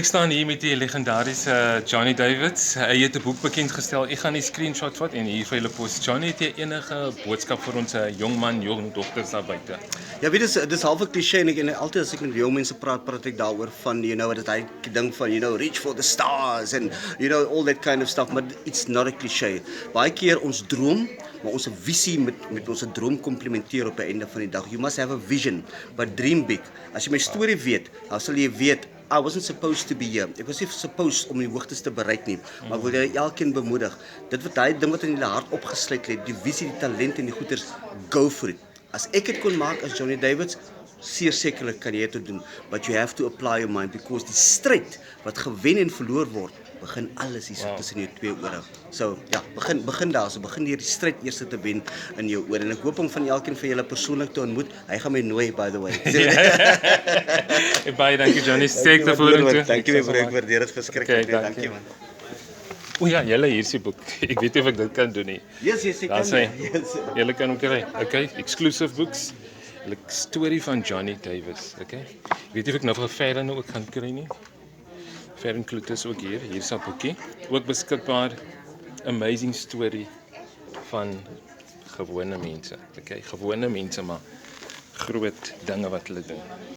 Ek staan hier met die legendarische Johnny Davids. Hy het 'n boek bekendgestel. Ek gaan die screenshot vat en hier vir julle post. Johnny, het jy enige boodskap vir ons jong man, jong dogters daar buite? Ja, weet jy, dis half 'n kliseë en altyd as ek met jong mense praat ek daaroor van, dat hy ding van, reach for the stars and, all that kind of stuff, but it's not a cliché. Baie keer ons droom, maar ons visie met ons droom komplementeer op die einde van die dag. You must have a vision, but dream big. As jy my storie weet, dan sal jy weet I wasn't supposed to be here. Ek was nie supposed om die hoogtes te bereik nie, maar ek wil julle elkeen bemoedig. Dit wat hy ding wat in julle hart opgesluit het, die visie, die talent en die goeders, go for it. As ek dit kon maak as Johnny Davids, zeer sekerlik kan jy dit doen, but you have to apply your mind because die stryd wat gewen en verloor word, begin alles hier tussen jou twee ore. So ja, begin daar, so begin hier die stryd eers te wen in jou ore. En ek hoop om van elkeen van julle persoonlik te ontmoet. Hy gaan my nooi, by the way. Baie dankie Johnny, sterkte vorentoe. Dankie vir ek waardeer dit verskriklik. Dankie man. O ja, julle hier is die boek. Ek weet nie of ek dit kan doen nie. Yes, ek kan. Julle kan hom kry. Okay, exclusive books. Die storie van Johnny Davids, okay? Ek weet nie of ek nou vir Ferren ook gaan kry nie. Ferren Klutus ook hier is 'n boekie. Ook beskikbaar, amazing story van gewone mense, okay? Gewone mense maar groot dinge wat hulle doen.